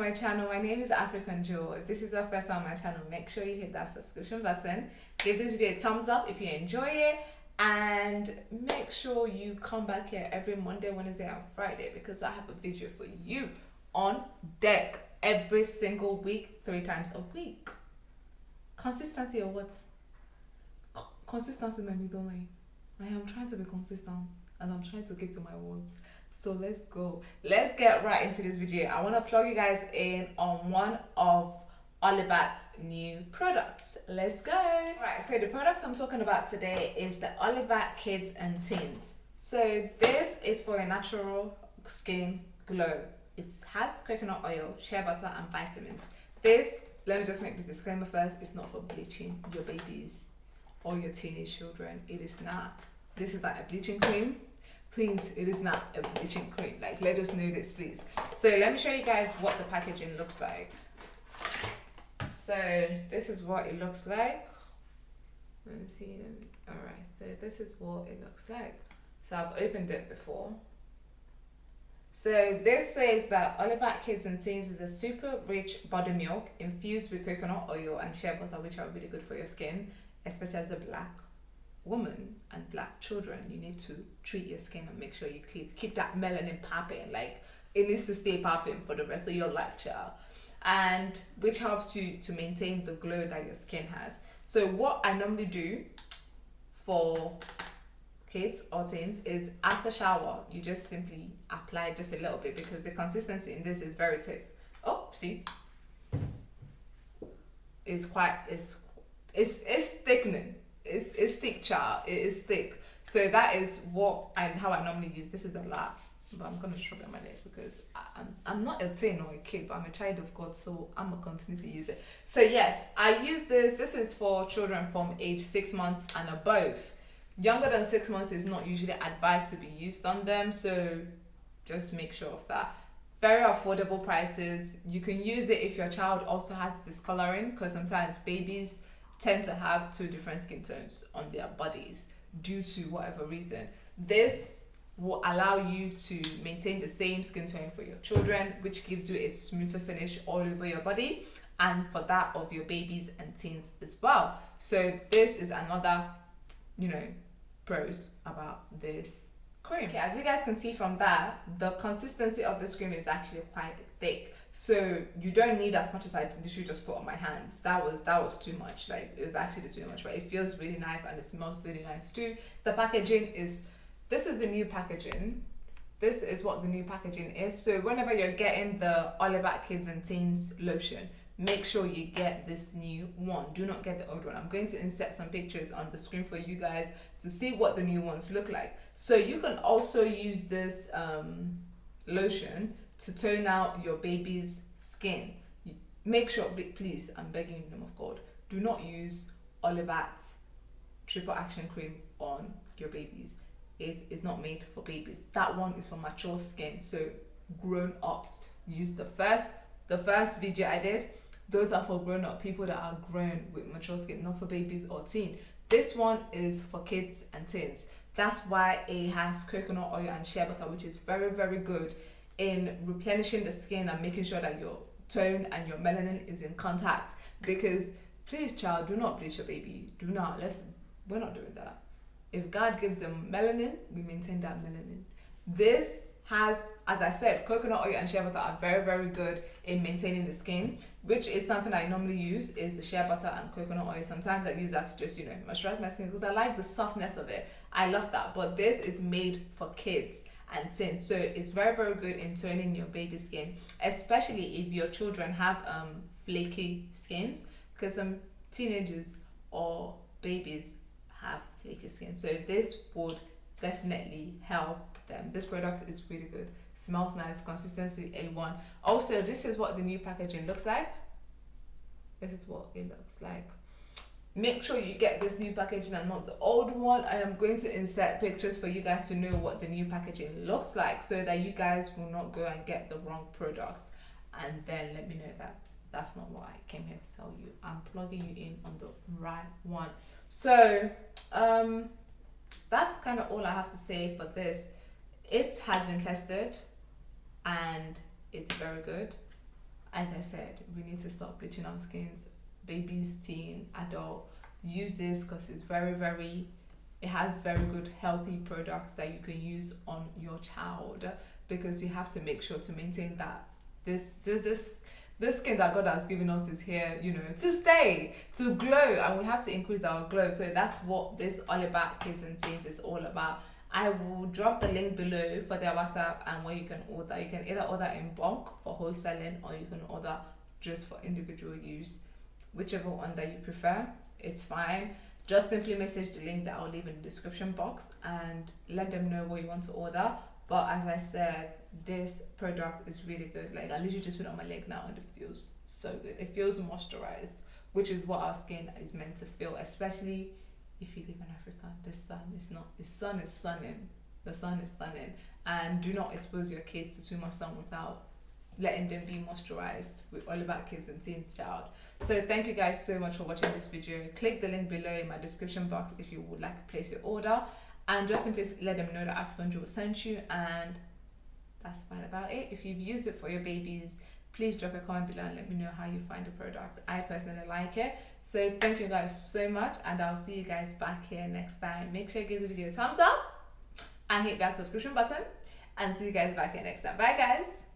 my channel. My name is African Joe. If this is your first time on my channel, make sure you hit that subscription button. Give this video a thumbs up if you enjoy it, and make sure you come back here every Monday, Wednesday, and Friday because I have a video for you on deck every single week, 3 times a week. Consistency or what? Consistency, my middle line. I am trying to be consistent and I'm trying to keep to my words. So let's go. Let's get right into this video. I want to plug you guys in on one of Olaybact's new products. Let's go. Right, so the product I'm talking about today is the Olaybact Kids and Teens. So this is for a natural skin glow. It has coconut oil, shea butter, and vitamins. This, let me just make the disclaimer first, it's not for bleaching your babies or your teenage children. It is not. This is like a bleaching cream. Please, it is not a bleaching cream. Like, let us know this, please. So let me show you guys what the packaging looks like. So this is what it looks like. Let me see. Alright, so this is what it looks like. So I've opened it before. So this says that Olaybact Kids and Teens is a super rich body milk infused with coconut oil and shea butter, which are really good for your skin, especially as a black woman and black children. You need to treat your skin and make sure you keep that melanin popping. Like, it needs to stay popping for the rest of your life, child. And which helps you to maintain the glow that your skin has. So what I normally do for kids or teens is after shower, you just simply apply just a little bit because the consistency in this is very thick. Oh, see, it's thickening. It's thick, child. It is thick. So that is how I normally use. This is a lot, but I'm gonna shrug my leg because I'm not a teen or a kid, but I'm a child of God, so I'm gonna continue to use it. So yes, I use this. This is for children from age 6 months and above. Younger than 6 months is not usually advised to be used on them, so just make sure of that. Very affordable prices. You can use it if your child also has discoloring, because sometimes babies tend to have 2 different skin tones on their bodies due to whatever reason. This will allow you to maintain the same skin tone for your children, which gives you a smoother finish all over your body, and for that of your babies and teens as well. So this is another, pros about this cream. Okay, as you guys can see from that, the consistency of this cream is actually quite thick. So you don't need as much as I literally just put on my hands. That was too much. Like, it was actually too much, but it feels really nice and it smells really nice too. The packaging this is the new packaging. This is what the new packaging is. So whenever you're getting the Olaybact Kids and Teens lotion, make sure you get this new one. Do not get the old one. I'm going to insert some pictures on the screen for you guys to see what the new ones look like. So you can also use this lotion to tone out your baby's skin. Make sure, please, I'm begging you in the name of God, do not use Olaybact triple action cream on your babies. It is not made for babies. That one is for mature skin. So grown-ups use the first video I did. Those are for grown-up people that are grown with mature skin, not for babies or teen. This one is for kids and teens. That's why it has coconut oil and shea butter, which is very, very good in replenishing the skin and making sure that your tone and your melanin is in contact. Because please, child, do not bleach your baby. Do not. We're not doing that. If God gives them melanin, we maintain that melanin. This has, as I said, coconut oil and shea butter are very, very good in maintaining the skin, which is something I normally use, is the shea butter and coconut oil. Sometimes I use that to just, moisturize my skin because I like the softness of it. I love that. But this is made for kids and teens, so it's very, very good in toning your baby's skin, especially if your children have flaky skins, because some teenagers or babies have flaky skin. So this would definitely help them. This product is really good. Smells nice. Consistency A1. Also, this is what the new packaging looks like. This is what it looks like. Make sure you get this new packaging and not the old one. I am going to insert pictures for you guys to know what the new packaging looks like, so that you guys will not go and get the wrong products and then let me know that that's not what I came here to tell you. I'm plugging you in on the right one. So that's kind of all I have to say for this. It has been tested and it's very good. as I said, we need to stop bleaching our skins. Babies, teen, adult, use this because it's it has very good healthy products that you can use on your child, because you have to make sure to maintain that this skin that God has given us is here, you know, to stay, to glow, and we have to increase our glow. So that's what this Olaybact Kids and Teens is all about. I will drop the link below for their WhatsApp and where you can order. You can either order in bulk for wholesaling, or you can order just for individual use. Whichever one that you prefer, it's fine. Just simply message the link that I'll leave in the description box and let them know what you want to order. But as I said, this product is really good. Like, I literally just put it on my leg now and it feels so good. It feels moisturized, which is what our skin is meant to feel, especially if you live in Africa. The sun is sunning, and do not expose your kids to too much sun without letting them be moisturized with Olaybact Kids and Teens child. So thank you guys so much for watching this video. Click the link below in my description box if you would like to place your order, and just simply let them know that African will sent you, and that's fine about it. If you've used it for your babies, please drop a comment below and let me know how you find the product. I personally like it. So thank you guys so much, and I'll see you guys back here next time. Make sure you give the video a thumbs up and hit that subscription button, and see you guys back here next time. Bye guys.